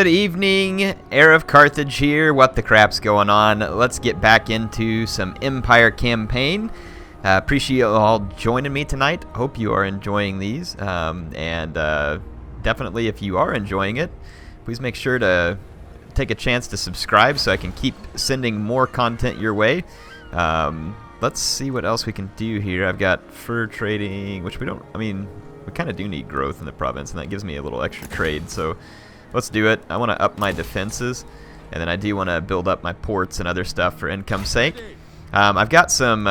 evening, HeirofCarthage here. What the crap's going on? Let's get back into some Empire campaign. Appreciate you all joining me tonight. Hope you are enjoying these. Definitely, if you are enjoying it, please make sure to take a chance to subscribe so I can keep sending more content your way. Let's see what else we can do here. I've got fur trading, which we don't, we kind of do need growth in the province, and that gives me a little extra trade, so let's do it. I want to up my defenses, and then I do want to build up my ports and other stuff for income's sake. I've got some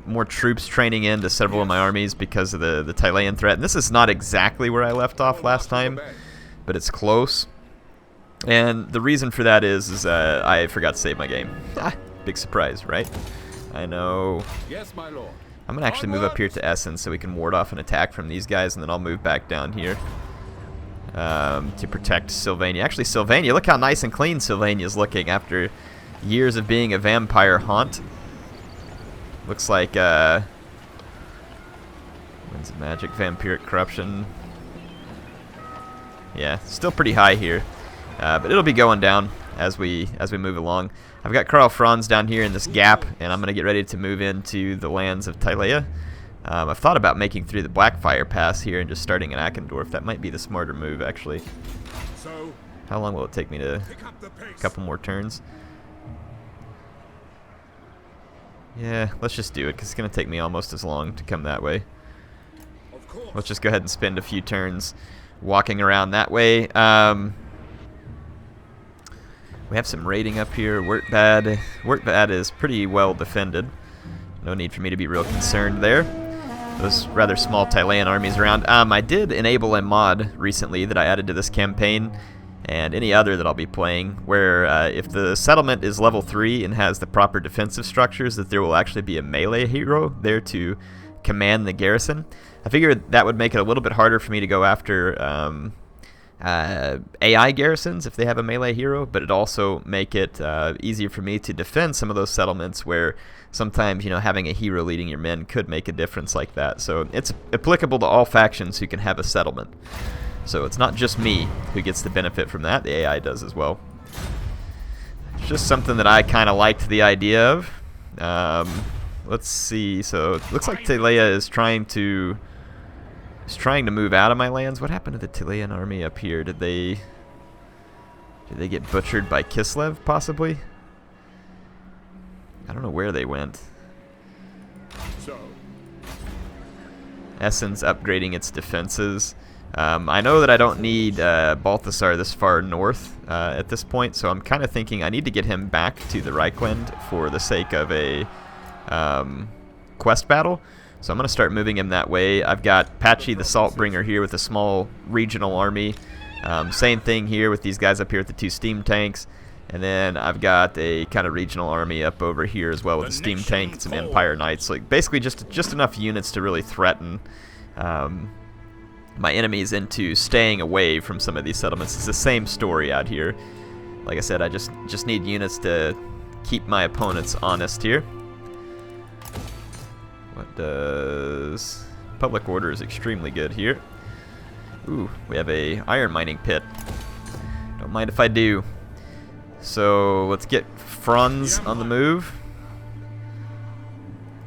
more troops training into several of my armies because of the Talabheim threat, and this is not exactly where I left off last time, but it's close. And the reason for that is I forgot to save my game. Big surprise, right? I know. Yes, my lord. I'm going to actually move up here to Essen so we can ward off an attack from these guys, and then I'll move back down here to protect Sylvania. Actually, Sylvania, look how nice and clean Sylvania's looking after years of being a vampire haunt. Looks like Winds of Magic, Vampiric Corruption. Yeah, still pretty high here, but it'll be going down as we move along. I've got Franz down here in this gap, and I'm going to get ready to move into the lands of Talabheim. I've thought about making through the Blackfire Pass here and just starting in Akendorf. That might be the smarter move, actually. How long will it take me to... a couple more turns? Yeah, let's just do it, because it's going to take me almost as long to come that way. Let's just go ahead and spend a few turns walking around that way. We have some raiding up here. Wertbad. Wertbad is pretty well defended. No need for me to be real concerned there. Those rather small Talabheim armies around. I did enable a mod recently that I added to this campaign, and any other that I'll be playing, where if the settlement is level 3 and has the proper defensive structures, that there will actually be a melee hero there to command the garrison. I figured that would make it a little bit harder for me to go after AI garrisons if they have a melee hero, but it also make it easier for me to defend some of those settlements where sometimes, having a hero leading your men could make a difference like that. So it's applicable to all factions who can have a settlement. So it's not just me who gets the benefit from that, the AI does as well. It's just something that I kind of liked the idea of. Let's see, so it looks like Talabheim is trying to move out of my lands. What happened to the Talabheim army up here? Did they get butchered by Kislev, possibly? I don't know where they went. Essen's upgrading its defenses. I know that I don't need Balthasar this far north at this point, so I'm kind of thinking I need to get him back to the Reichland for the sake of a quest battle. So I'm going to start moving him that way. I've got Patchy the Saltbringer here with a small regional army. Same thing here with these guys up here with the 2 steam tanks. And then I've got a kind of regional army up over here as well with a steam tank and some Empire Knights. Like basically just enough units to really threaten my enemies into staying away from some of these settlements. It's the same story out here. Like I said, I just need units to keep my opponents honest here. What does... Public order is extremely good here. Ooh, we have a iron mining pit. Don't mind if I do. So let's get Franz on the move.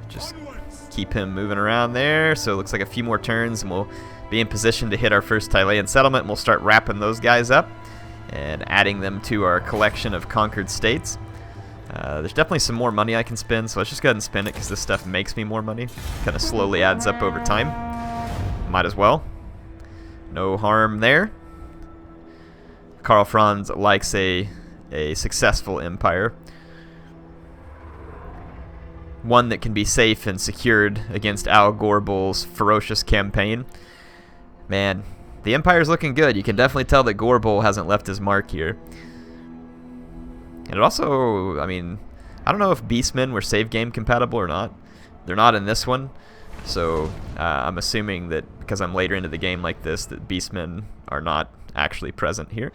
Just keep him moving around there. So it looks like a few more turns and we'll be in position to hit our first Talabheim settlement, and we'll start wrapping those guys up and adding them to our collection of conquered states. There's definitely some more money I can spend, so let's just go ahead and spend it because this stuff makes me more money. Kind of slowly adds up over time. Might as well. No harm there. Franz likes a successful empire. One that can be safe and secured against Al Gorbul's ferocious campaign. Man, the empire's looking good. You can definitely tell that Gorbul hasn't left his mark here. And it also, I don't know if Beastmen were save game compatible or not. They're not in this one. So I'm assuming that because I'm later into the game like this, that Beastmen are not actually present here.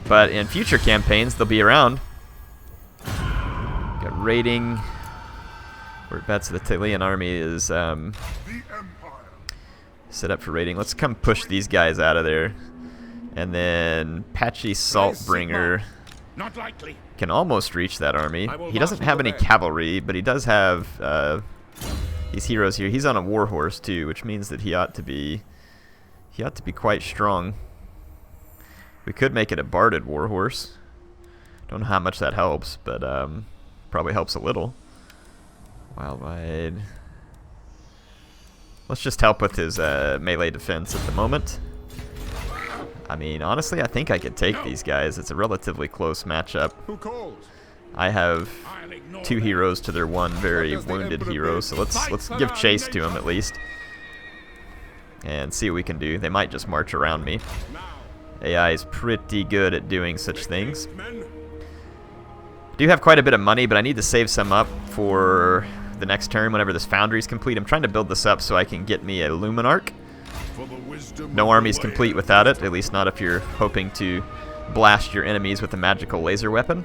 But in future campaigns, they'll be around. Got raiding. Whereabouts the Talabheim army is Set up for raiding. Let's come push these guys out of there. And then Patchy Saltbringer Not likely. can almost reach that army. He doesn't have any cavalry, but he does have these heroes here. He's on a warhorse too, which means that he ought to be quite strong. We could make it a barded warhorse. Don't know how much that helps, but probably helps a little. Wildwide. Let's just help with his melee defense at the moment. I mean, honestly, I think I could take these guys. It's a relatively close matchup. Who calls? I have 2 heroes to their 1 very wounded hero, so let's give chase to him at least. And see what we can do. They might just march around me. AI is pretty good at doing such things. I do have quite a bit of money, but I need to save some up for the next turn whenever this foundry is complete. I'm trying to build this up so I can get me a Luminarch. No army's complete without it, at least not if you're hoping to blast your enemies with a magical laser weapon,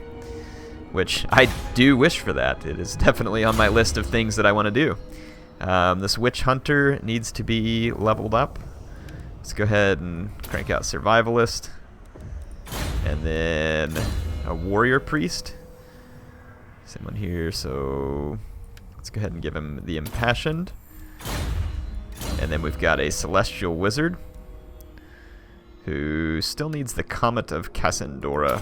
which I do wish for that. It is definitely on my list of things that I want to do. This Witch Hunter needs to be leveled up. Let's go ahead and crank out Survivalist. And then a Warrior Priest. Same one here, so let's go ahead and give him the Impassioned. And then we've got a Celestial Wizard who still needs the Comet of Cassandora.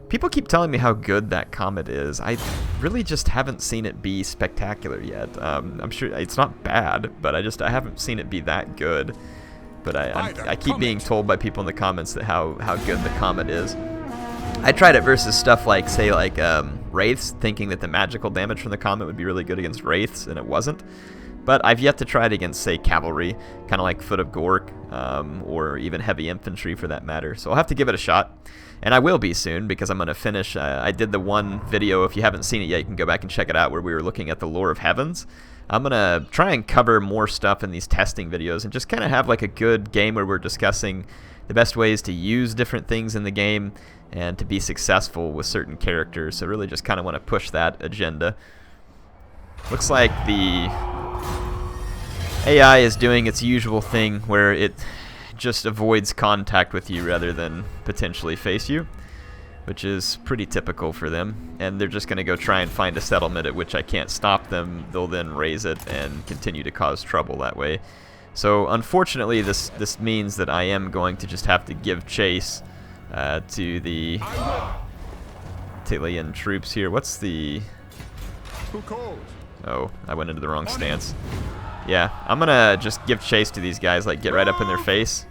People keep telling me how good that comet is. I really just haven't seen it be spectacular yet. I'm sure it's not bad, but I haven't seen it be that good. But I keep being told by people in the comments that how good the comet is. I tried it versus stuff like, say, Wraiths, thinking that the magical damage from the comet would be really good against Wraiths, and it wasn't. But I've yet to try it against, say, cavalry, kind of like Foot of Gork, or even heavy infantry for that matter. So I'll have to give it a shot. And I will be soon, because I'm going to finish. I did the one video, if you haven't seen it yet, you can go back and check it out, where we were looking at the Lore of Heavens. I'm going to try and cover more stuff in these testing videos and just kind of have like a good game where we're discussing the best ways to use different things in the game and to be successful with certain characters. So really just kind of want to push that agenda. Looks like the AI is doing its usual thing where it just avoids contact with you rather than potentially face you, which is pretty typical for them. And they're just going to go try and find a settlement at which I can't stop them. They'll then raise it and continue to cause trouble that way. So unfortunately, this means that I am going to just have to give chase to the Talian troops here. What's the... Who calls? Oh, I went into the wrong stance. Yeah, I'm going to just give chase to these guys, like get right up in their face,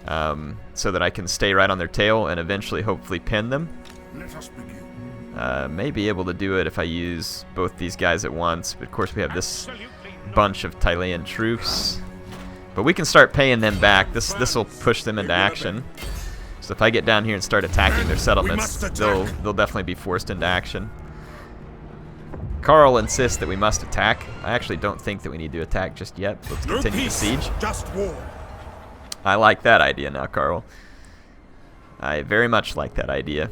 so that I can stay right on their tail and eventually hopefully pin them. Let us begin. May be able to do it if I use both these guys at once, but of course we have this bunch of Talian troops. But we can start paying them back. This will push them into action. So if I get down here and start attacking their settlements, they'll definitely be forced into action. Carl insists that we must attack. I actually don't think that we need to attack just yet. Let's continue the siege. Just war. I like that idea now, Carl. I very much like that idea.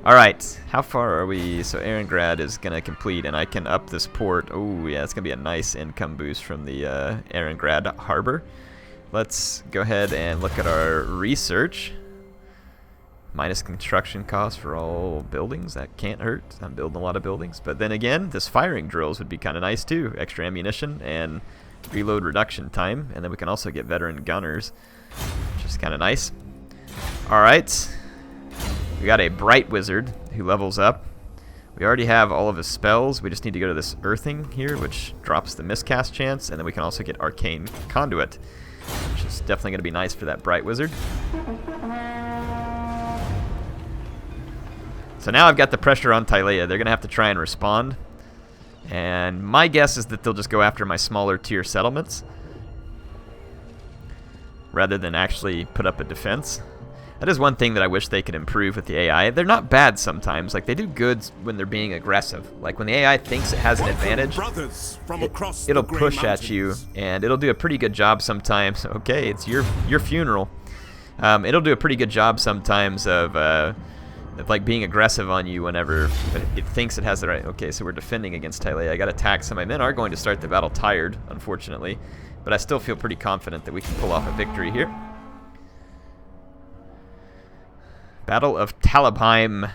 Alright, how far are we? So Arengrad is going to complete, and I can up this port. Oh, yeah, it's going to be a nice income boost from the Arengrad harbor. Let's go ahead and look at our research. Minus construction costs for all buildings. That can't hurt. I'm building a lot of buildings. But then again, this firing drills would be kind of nice too. Extra ammunition and reload reduction time. And then we can also get veteran gunners, which is kind of nice. Alright. We got a Bright Wizard who levels up. We already have all of his spells. We just need to go to this Earthing here, which drops the miscast chance. And then we can also get Arcane Conduit, which is definitely going to be nice for that Bright Wizard. So now I've got the pressure on Tylea. They're going to have to try and respond. And my guess is that they'll just go after my smaller tier settlements rather than actually put up a defense. That is one thing that I wish they could improve with the AI. They're not bad sometimes. Like, they do good when they're being aggressive. Like, when the AI thinks it has an advantage, it'll push at you, and it'll do a pretty good job sometimes. Okay, it's your funeral. It'll do a pretty good job sometimes of like being aggressive on you whenever it thinks it has the right. Okay, so we're defending against Tylea. I got attacked, so my men are going to start the battle tired, unfortunately. but I still feel pretty confident that we can pull off a victory here. Battle of Talabheim.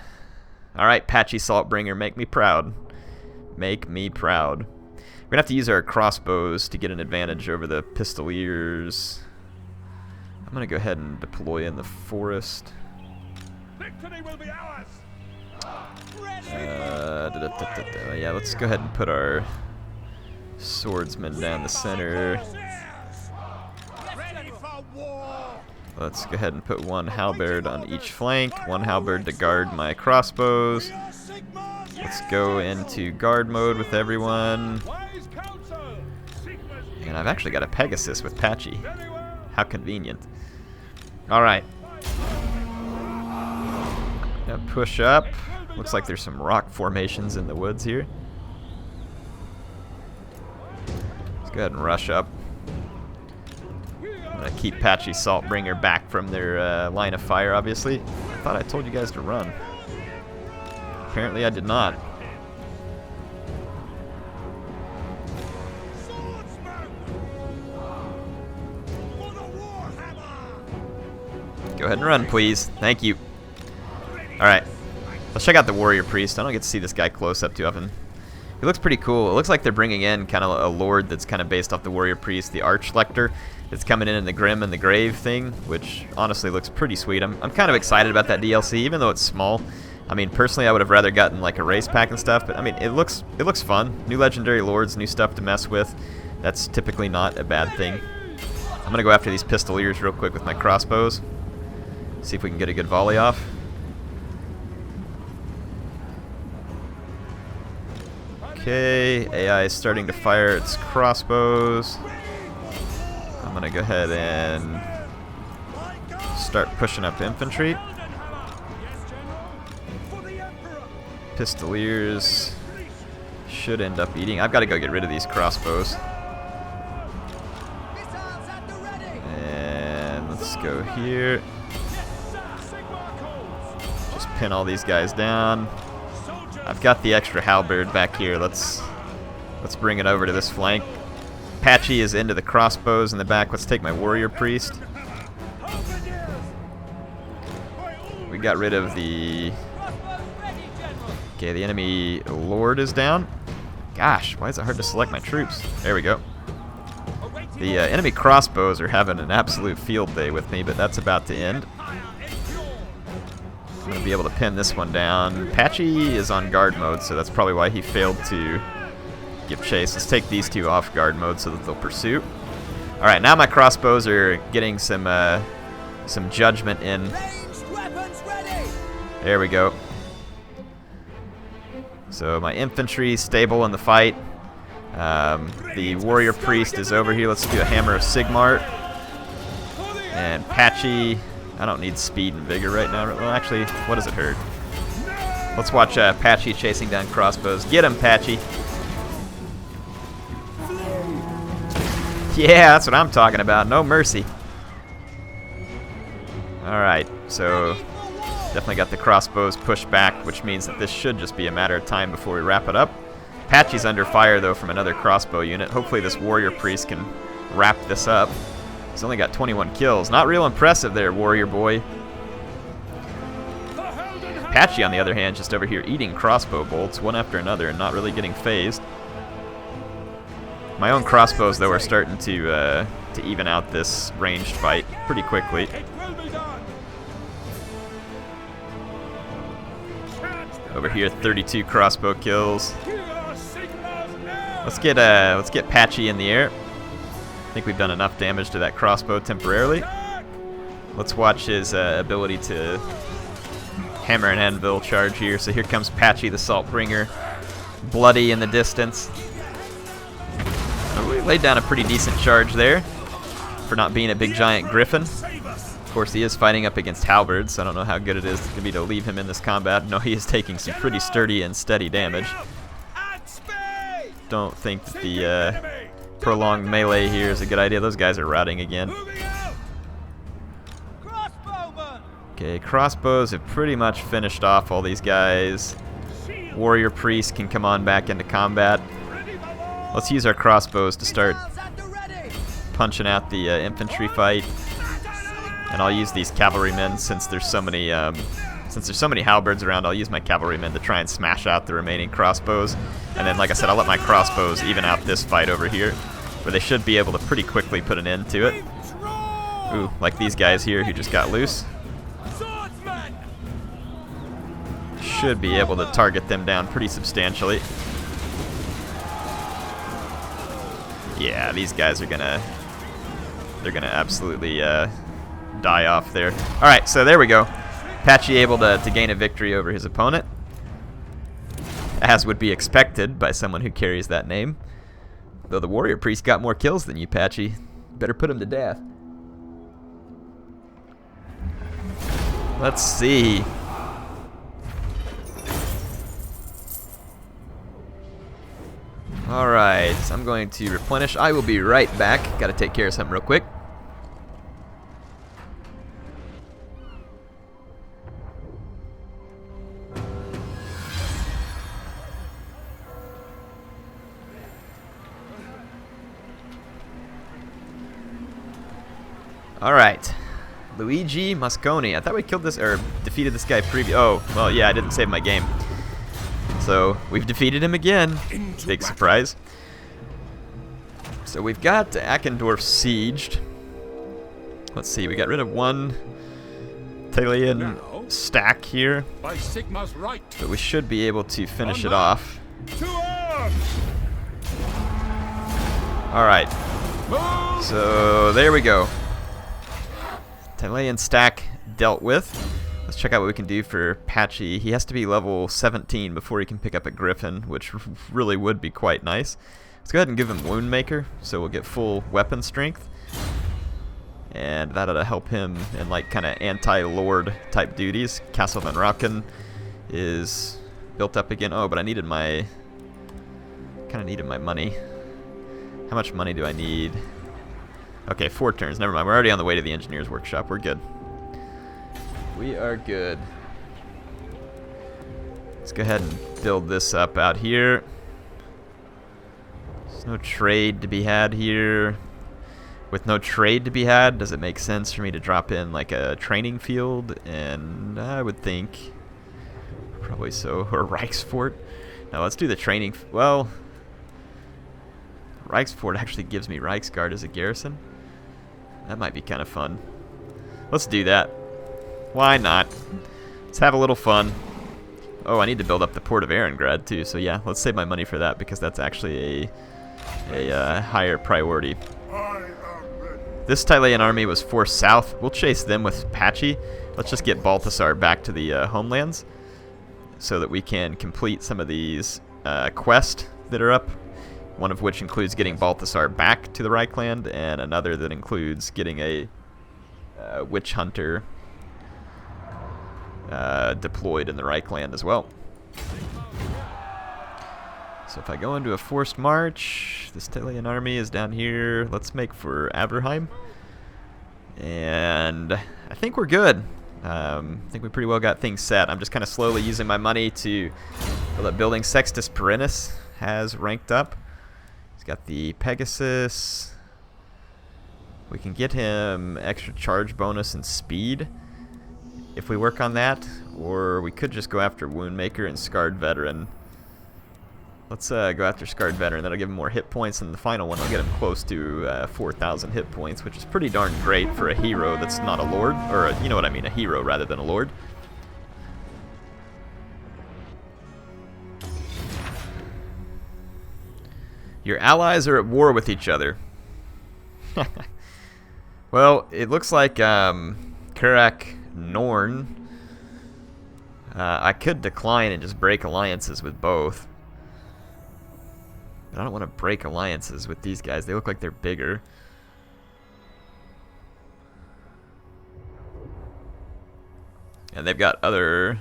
Alright, Patchy Saltbringer, make me proud. Make me proud. We're going to have to use our crossbows to get an advantage over the pistoliers. I'm going to go ahead and deploy in the forest. Victory will be ours. Yeah, let's go ahead and put our swordsmen down the center. Ready for war. Let's go ahead and put one halberd on each flank, one halberd to guard my crossbows. Let's go into guard mode with everyone. And I've actually got a Pegasus with Patchy. How convenient. Alright. Now push up. Looks like there's some rock formations in the woods here. Let's go ahead and rush up. I'm going to keep Patchy Saltbringer back from their line of fire, obviously. I thought I told you guys to run. Apparently I did not. Go ahead and run, please. Thank you. Alright. Let's check out the warrior priest. I don't get to see this guy close up too often. He looks pretty cool. It looks like they're bringing in kind of a lord that's kind of based off the warrior priest, the arch lector. It's coming in the grim and the grave thing, which honestly looks pretty sweet. I'm kind of excited about that DLC, even though it's small. I mean, personally, I would have rather gotten like a race pack and stuff, but I mean, it looks fun. New legendary lords, new stuff to mess with. That's typically not a bad thing. I'm gonna go after these pistoliers real quick with my crossbows. See if we can get a good volley off. Okay, AI is starting to fire its crossbows. I'm gonna go ahead and start pushing up infantry. Pistoliers should end up eating. I've got to go get rid of these crossbows. And let's go here. Just pin all these guys down. I've got the extra halberd back here. Let's bring it over to this flank. Patchy is into the crossbows in the back. Let's take my warrior priest. We got rid of the... Okay, the enemy lord is down. Gosh, why is it hard to select my troops? There we go. The enemy crossbows are having an absolute field day with me, but that's about to end. I'm going to be able to pin this one down. Patchy is on guard mode, so that's probably why he failed to give chase. Let's take these two off guard mode so that they'll pursue. Alright, now my crossbows are getting some judgment in. There we go. So my infantry stable in the fight. The warrior priest is over here. Let's do a hammer of Sigmar. And Patchy, I don't need speed and vigor right now. Well, actually, what does it hurt? Let's watch Patchy chasing down crossbows. Get him, Patchy. Yeah, that's what I'm talking about. No mercy. Alright, so definitely got the crossbows pushed back, which means that this should just be a matter of time before we wrap it up. Patchy's under fire, though, from another crossbow unit. Hopefully this warrior priest can wrap this up. He's only got 21 kills. Not real impressive there, warrior boy. Patchy, on the other hand, just over here eating crossbow bolts one after another and not really getting phased. My own crossbows, though, are starting to even out this ranged fight pretty quickly. Over here, 32 crossbow kills. Let's get Patchy in the air. I think we've done enough damage to that crossbow temporarily. Let's watch his ability to hammer and anvil charge here. So here comes Patchy the Saltbringer, bloody in the distance. We laid down a pretty decent charge there for not being a big giant griffin. Of course, he is fighting up against halberds, so I don't know how good it is to me to leave him in this combat. No, he is taking some pretty sturdy and steady damage. Don't think that the prolonged melee here is a good idea. Those guys are routing again. Okay, crossbows have pretty much finished off all these guys. Warrior priest can come on back into combat. Let's use our crossbows to start punching out the infantry fight, and I'll use these cavalrymen since there's so many halberds around. I'll use my cavalrymen to try and smash out the remaining crossbows, and then, like I said, I'll let my crossbows even out this fight over here, where they should be able to pretty quickly put an end to it. Ooh, like these guys here who just got loose. Should be able to target them down pretty substantially. Yeah, these guys are they're gonna absolutely die off there. All right, so there we go. Patchy able to gain a victory over his opponent, as would be expected by someone who carries that name. Though the warrior priest got more kills than you, Patchy. Better put him to death. Let's see. Alright, so I'm going to replenish. I will be right back. Gotta take care of something real quick. Alright. Luigi Mosconi. I thought we killed this, or defeated this guy Oh, well, yeah, I didn't save my game. So, we've defeated him again. Big surprise. So we've got Eckendorf sieged. Let's see, we got rid of one Talian stack here. By Sigma's right. But we should be able to finish it off. Alright. So, there we go. Talian stack dealt with. Let's check out what we can do for Patchy. He has to be level 17 before he can pick up a Griffin, which really would be quite nice. Let's go ahead and give him Woundmaker, so we'll get full weapon strength. And that ought to help him in like kind of anti-lord type duties. Castle Van Rocken is built up again. Oh, but I needed my... kind of needed my money. How much money do I need? Okay, 4 turns. Never mind. We're already on the way to the engineer's workshop. We're good. We are good. Let's go ahead and build this up out here. There's no trade to be had here. With no trade to be had, does it make sense for me to drop in like a training field? And I would think probably so. Or Reichsfort. Now let's do the training. Well, Reichsfort actually gives me Reichsguard as a garrison. That might be kind of fun. Let's do that. Why not? Let's have a little fun. Oh, I need to build up the port of Ehrengrad too, so yeah, let's save my money for that because that's actually a higher priority. This Talian army was forced south. We'll chase them with Patchy. Let's just get Balthasar back to the homelands so that we can complete some of these quests that are up. One of which includes getting Balthasar back to the Reichland, and another that includes getting a witch hunter deployed in the Reichland as well. So if I go into a forced march, this Talian army is down here. Let's make for Averheim. And I think we're good. I think we pretty well got things set. I'm just kind of slowly using my money to build up building. Sextus Perennis has ranked up. He's got the Pegasus. We can get him extra charge bonus and speed if we work on that, or we could just go after Woundmaker and Scarred Veteran. Let's go after Scarred Veteran. That'll give him more hit points, and the final one will get him close to 4,000 hit points, which is pretty darn great for a hero that's not a lord, or you know what I mean, a hero rather than a lord. Your allies are at war with each other. Well, it looks like Karak Norn. I could decline and just break alliances with both. But I don't want to break alliances with these guys. They look like they're bigger. And they've got other...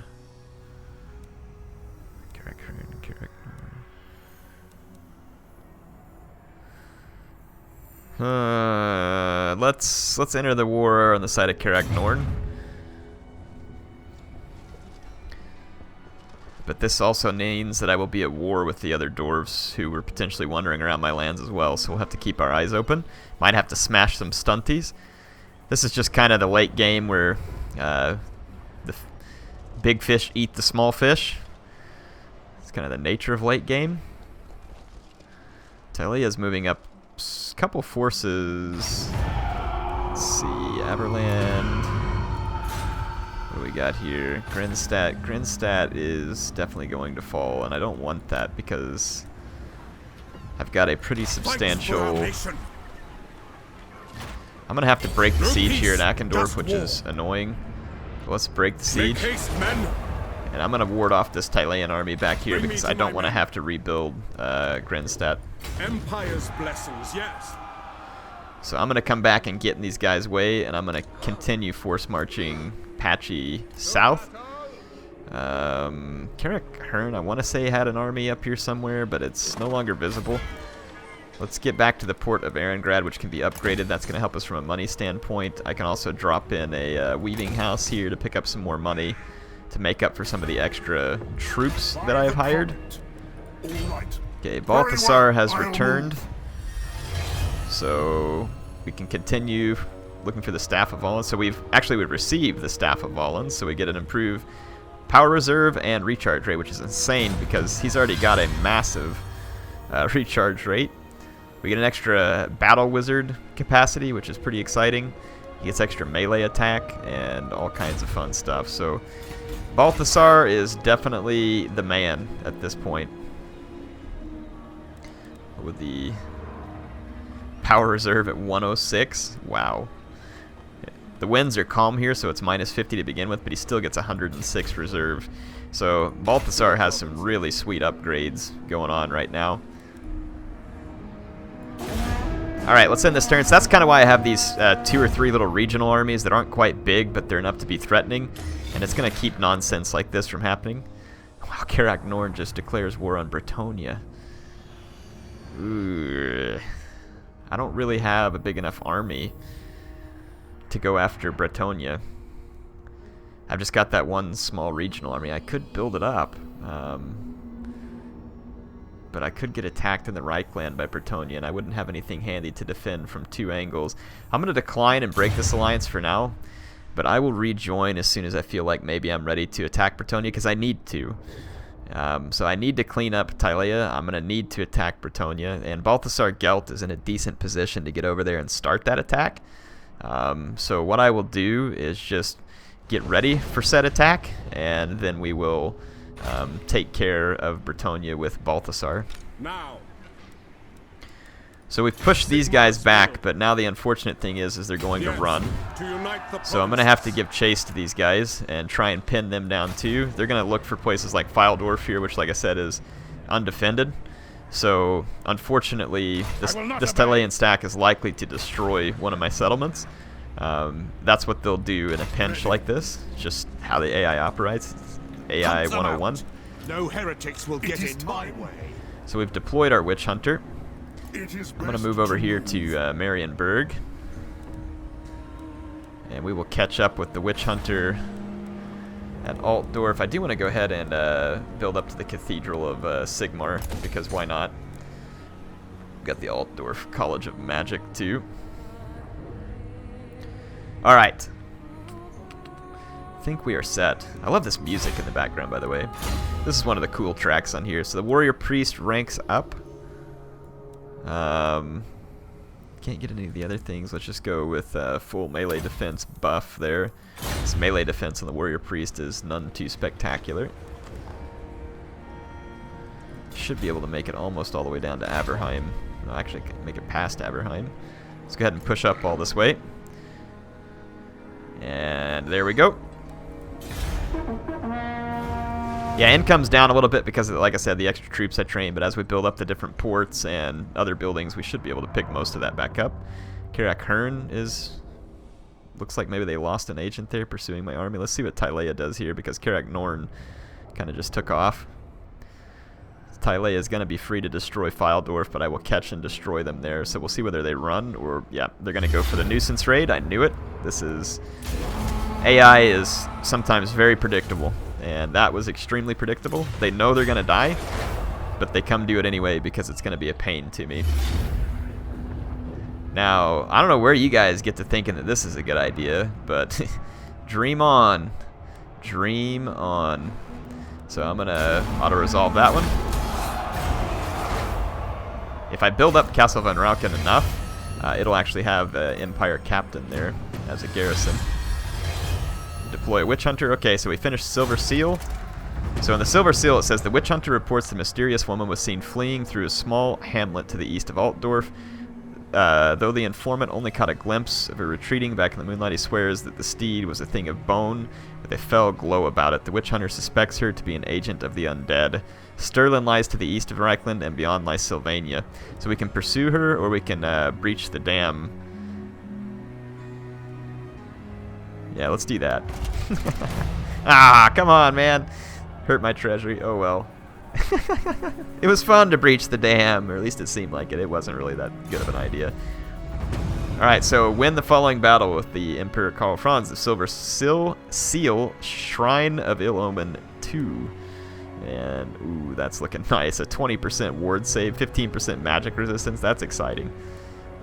let's enter the war on the side of Karak Norn. But this also means that I will be at war with the other dwarves who were potentially wandering around my lands as well, so we'll have to keep our eyes open. Might have to smash some stunties. This is just kind of the late game where the big fish eat the small fish. It's kind of the nature of late game. Talia's moving up a couple forces. Let's see, Aberland. What do we got here? Greenskins. Greenskins is definitely going to fall, and I don't want that because I've got a pretty substantial... I'm going to have to break the siege here at Akendorf, which is annoying. Let's break the siege. And I'm going to ward off this Tylean army back here because I don't want to have to rebuild Greenskins. Empire's blessings, yes. So I'm going to come back and get in these guys' way, and I'm going to continue force marching Patchy south. Hearn, I want to say, had an army up here somewhere, but it's no longer visible. Let's get back to the port of Erengrad, which can be upgraded. That's going to help us from a money standpoint. I can also drop in a weaving house here to pick up some more money to make up for some of the extra troops that I have hired. Okay, Balthasar has returned. So we can continue looking for the Staff of Volans. So we've received the Staff of Volans, so we get an improved power reserve and recharge rate, which is insane because he's already got a massive recharge rate. We get an extra battle wizard capacity, which is pretty exciting. He gets extra melee attack and all kinds of fun stuff. So Balthasar is definitely the man at this point. With the power reserve at 106. Wow. The winds are calm here, so it's minus 50 to begin with, but he still gets 106 reserve. So Balthasar has some really sweet upgrades going on right now. Alright, let's end this turn. So that's kind of why I have these 2 or 3 little regional armies that aren't quite big, but they're enough to be threatening. And it's going to keep nonsense like this from happening. Wow, Karak Norn just declares war on Bretonia. Ooh. I don't really have a big enough army to go after Bretonia. I've just got that one small regional army. I could build it up. But I could get attacked in the Reichland by Bretonia, and I wouldn't have anything handy to defend from 2 angles. I'm going to decline and break this alliance for now, but I will rejoin as soon as I feel like maybe I'm ready to attack Bretonia, because I need to. So I need to clean up Tylea. I'm going to need to attack Bretonia, and Balthasar Gelt is in a decent position to get over there and start that attack. So what I will do is just get ready for said attack, and then we will take care of Bretonia with Balthasar. Now. So we've pushed these guys back, but now the unfortunate thing is they're going to run. So I'm going to have to give chase to these guys and try and pin them down too. They're going to look for places like Fyldorf here, which, like I said, is undefended. So unfortunately, this Tylean stack is likely to destroy one of my settlements. That's what they'll do in a pinch like this. It's just how the AI operates. AI 101. No heretics will get in my way. So we've deployed our Witch Hunter. I'm going to move over here to Marienburg. And we will catch up with the Witch Hunter at Altdorf. I do want to go ahead and build up to the Cathedral of Sigmar, because why not? We've got the Altdorf College of Magic too. Alright. I think we are set. I love this music in the background, by the way. This is one of the cool tracks on here. So the Warrior Priest ranks up. Can't get any of the other things. Let's just go with full melee defense buff there. This melee defense on the Warrior Priest is none too spectacular. Should be able to make it almost all the way down to Aberheim. No, actually, make it past Aberheim. Let's go ahead and push up all this way. And there we go. Yeah, income's down a little bit because, like I said, the extra troops I trained, but as we build up the different ports and other buildings, we should be able to pick most of that back up. Karak Hearn is... looks like maybe they lost an agent there pursuing my army. Let's see what Tylea does here, because Karak Norn kind of just took off. Tylea is going to be free to destroy Fyldorf, but I will catch and destroy them there, so we'll see whether they run or... yeah, they're going to go for the nuisance raid. I knew it. This is... AI is sometimes very predictable, and that was extremely predictable. They know they're going to die, but they come do it anyway because it's going to be a pain to me. Now, I don't know where you guys get to thinking that this is a good idea, but dream on. Dream on. So I'm going to auto-resolve that one. If I build up Castle von Rauken enough, it'll actually have Empire Captain there as a garrison. Deploy Witch Hunter. Okay, so we finished Silver Seal. So in the Silver Seal it says, the Witch Hunter reports the mysterious woman was seen fleeing through a small hamlet to the east of Altdorf. Though the informant only caught a glimpse of her retreating back in the moonlight, he swears that the steed was a thing of bone with a fell glow about it. The Witch Hunter suspects her to be an agent of the undead. Stirland lies to the east of Reichland, and beyond lies Sylvania. So we can pursue her, or we can breach the dam. Yeah, let's do that. Ah, come on, man. Hurt my treasury. Oh, well. It was fun to breach the dam, or at least it seemed like it. It wasn't really that good of an idea. Alright, so win the following battle with the Emperor Karl Franz, the Silver Seal, Shrine of Ill Omen 2. And, ooh, that's looking nice. A 20% ward save, 15% magic resistance. That's exciting.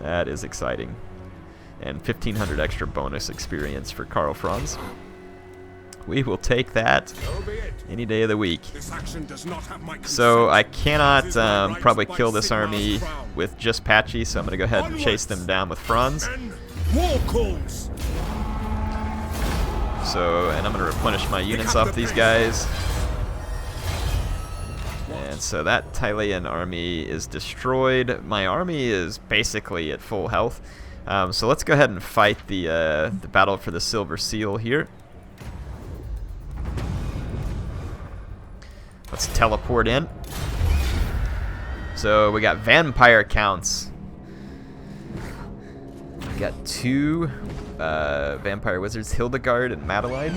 That is exciting. And 1,500 extra bonus experience for Karl Franz. We will take that any day of the week. So I cannot probably kill this army with just Patchy, so I'm going to go ahead and chase them down with Franz. So, and I'm going to replenish my units off these guys. And so that Tylean army is destroyed. My army is basically at full health. So let's go ahead and fight the battle for the Silver Seal here. Let's teleport in. So we got vampire counts. We got 2 vampire wizards, Hildegard and Madeline.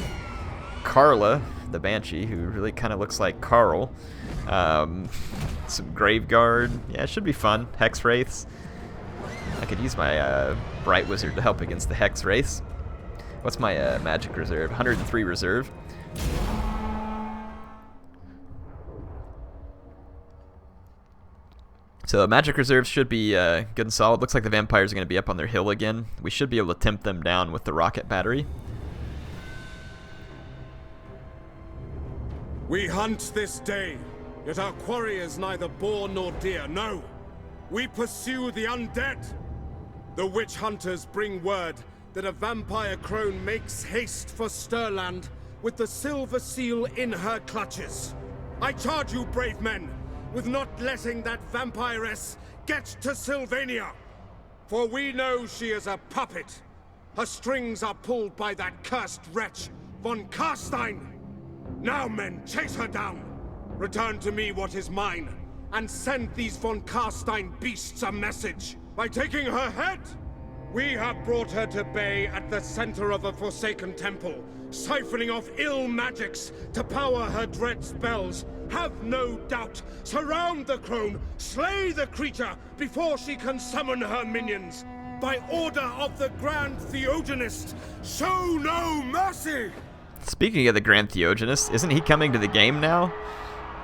Carla, the Banshee, who really kind of looks like Carl. Some Graveguard. Yeah, it should be fun. Hex Wraiths. I could use my Bright Wizard to help against the Hex Wraiths. What's my magic reserve? 103 reserve. So magic reserves should be good and solid. Looks like the vampires are going to be up on their hill again. We should be able to tempt them down with the rocket battery. We hunt this day, yet our quarry is neither boar nor deer. No, we pursue the undead. The witch hunters bring word that a vampire crone makes haste for Stirland with the Silver Seal in her clutches. I charge you, brave men, with not letting that vampiress get to Sylvania. For we know she is a puppet. Her strings are pulled by that cursed wretch, von Karstein. Now, men, chase her down. Return to me what is mine, and send these von Karstein beasts a message. By taking her head, we have brought her to bay at the center of a forsaken temple, siphoning off ill magics to power her dread spells. Have no doubt. Surround the crone, slay the creature before she can summon her minions. By order of the Grand Theogenist, show no mercy! Speaking of the Grand Theogenist, isn't he coming to the game now?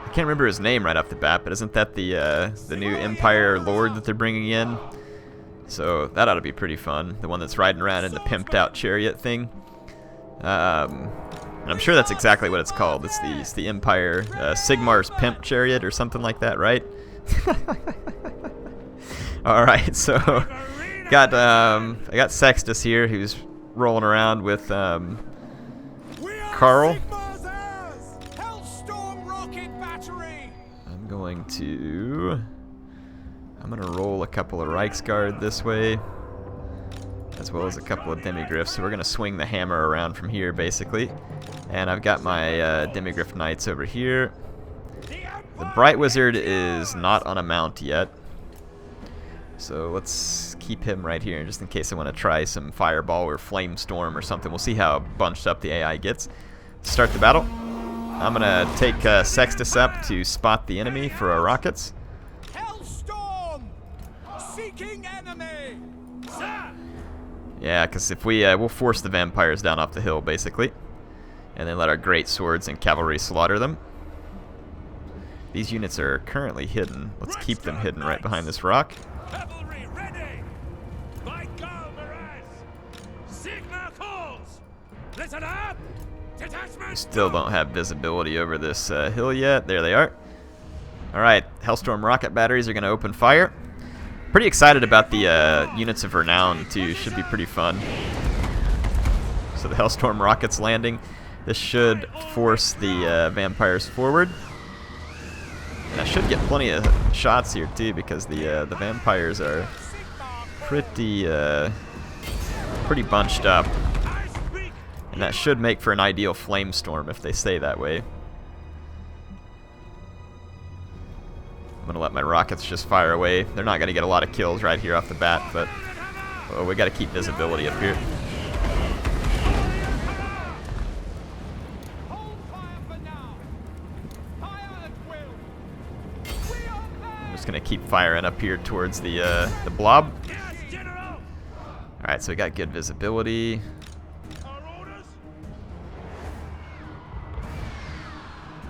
I can't remember his name right off the bat, but isn't that the new Empire Lord that they're bringing in? So that ought to be pretty fun. The one that's riding around in the pimped out chariot thing. And I'm sure that's exactly what it's called. It's the Empire Sigmar's Pimp Chariot or something like that, right? All right, so I got Sextus here, who's rolling around with Carl. I'm gonna roll a couple of Reichsguard this way, as well as a couple of Demigryphs. So we're gonna swing the hammer around from here, basically. And I've got my Demigryph Knights over here. The Bright Wizard is not on a mount yet, so let's keep him right here, just in case I want to try some Fireball or Flame Storm or something. We'll see how bunched up the AI gets. Start the battle. I'm gonna take Sextus up to spot the enemy for our rockets. Hellstorm! Seeking enemy! Sir! Yeah, because if we'll force the vampires down off the hill, basically. and then let our great swords and cavalry slaughter them. These units are currently hidden. Let's keep them hidden right behind this rock. Cavalry ready! By Signal calls! Listen up! Detachment! We still don't have visibility over this hill yet. There they are. Alright, Hellstorm rocket batteries are going to open fire. Pretty excited about the units of renown, too. Should be pretty fun. So the Hellstorm rockets landing. This should force the vampires forward. And I should get plenty of shots here, too, because the vampires are pretty bunched up. And that should make for an ideal flamestorm if they stay that way. I'm going to let my rockets just fire away. They're not going to get a lot of kills right here off the bat, but we got to keep visibility up here. I'm just going to keep firing up here towards the blob. Alright, so we got good visibility.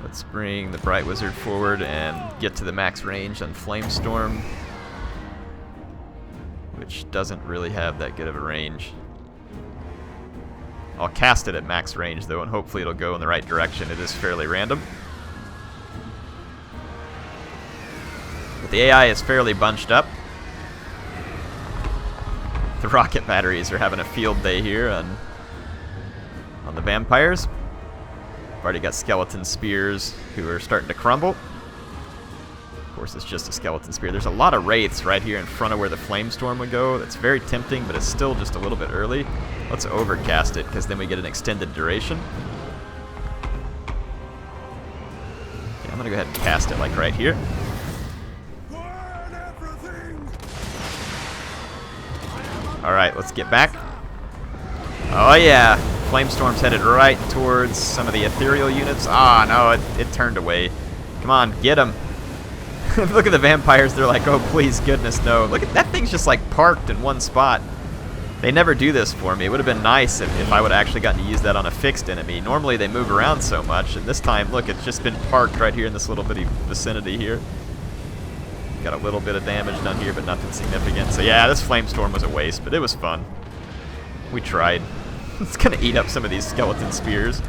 Let's bring the Bright Wizard forward and get to the max range on Flamestorm, which doesn't really have that good of a range. I'll cast it at max range though, and hopefully it'll go in the right direction. It is fairly random. But the AI is fairly bunched up. The rocket batteries are having a field day here on the vampires. Already got skeleton spears who are starting to crumble. Of course, it's just a skeleton spear. There's a lot of wraiths right here in front of where the flamestorm would go. That's very tempting, but it's still just a little bit early. Let's overcast it, because then we get an extended duration. Okay, I'm going to go ahead and cast it like right here. Alright, let's get back. Oh yeah! Flamestorm's headed right towards some of the ethereal units. Ah, no, it turned away. Come on, get him. Look at the vampires. They're like, oh, please, goodness, no. Look at that thing's just like parked in one spot. They never do this for me. It would have been nice if I would have actually gotten to use that on a fixed enemy. Normally they move around so much, and this time, look, it's just been parked right here in this little bitty vicinity here. Got a little bit of damage done here, but nothing significant. So yeah, this Flamestorm was a waste, but it was fun. We tried. It's going to eat up some of these skeleton spears.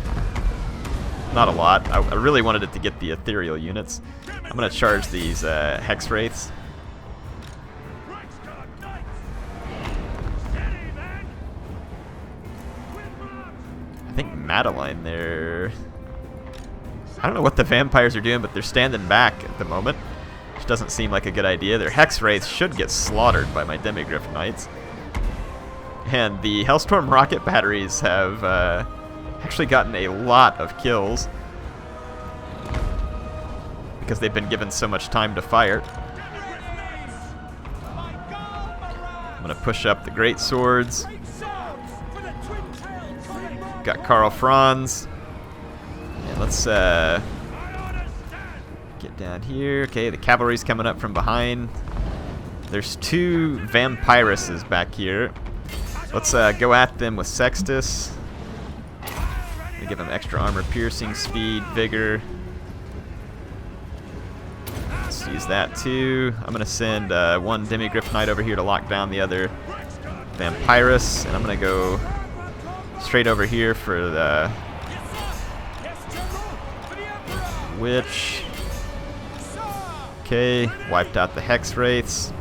Not a lot. I really wanted it to get the ethereal units. I'm going to charge these Hex Wraiths. I think Madeline there... I don't know what the vampires are doing, but they're standing back at the moment, which doesn't seem like a good idea. Their Hex Wraiths should get slaughtered by my Demigryph Knights. And the Hellstorm rocket batteries have actually gotten a lot of kills because they've been given so much time to fire. I'm going to push up the great swords. Got Karl Franz. And let's get down here. Okay, the cavalry's coming up from behind. There's two vampiruses back here. Let's go at them with Sextus. Give them extra armor, piercing, speed, vigor. Let's use that too. I'm going to send one Demigryph Knight over here to lock down the other Vampirus. And I'm going to go straight over here for the Witch. Okay, wiped out the Hex Wraiths.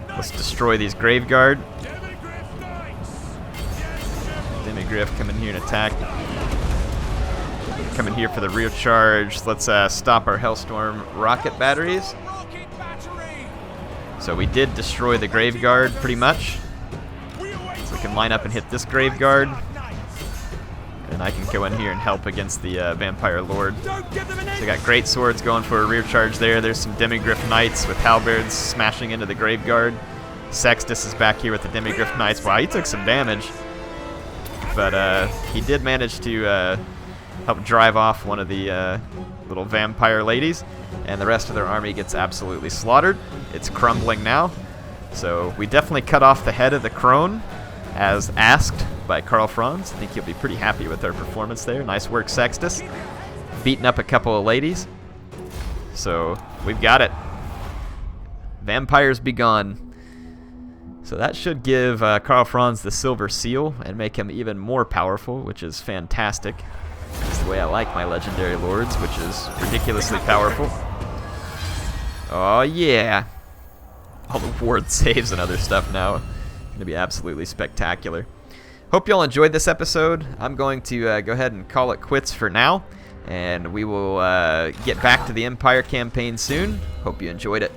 Let's destroy these Graveguard. Demigryph come in here and attack. Coming here for the rear charge. Let's stop our Hellstorm rocket batteries. So we did destroy the Graveguard pretty much. So we can line up and hit this Graveguard. And I can go in here and help against the Vampire Lord. So we got great swords going for a rear charge there. There's some Demigryph Knights with halberds smashing into the Graveguard. Sextus is back here with the Demigryph Knights. Wow, he took some damage. But he did manage to help drive off one of the little vampire ladies. And the rest of their army gets absolutely slaughtered. It's crumbling now. So we definitely cut off the head of the crone, as asked by Karl Franz. I think he'll be pretty happy with our performance there. Nice work, Sextus. Beating up a couple of ladies. So we've got it. Vampires be gone. So that should give Karl Franz the silver seal and make him even more powerful, which is fantastic. That's the way I like my legendary lords, which is ridiculously powerful. Oh yeah. All the ward saves and other stuff now. Going to be absolutely spectacular. Hope you all enjoyed this episode. I'm going to go ahead and call it quits for now. And we will get back to the Empire campaign soon. Hope you enjoyed it.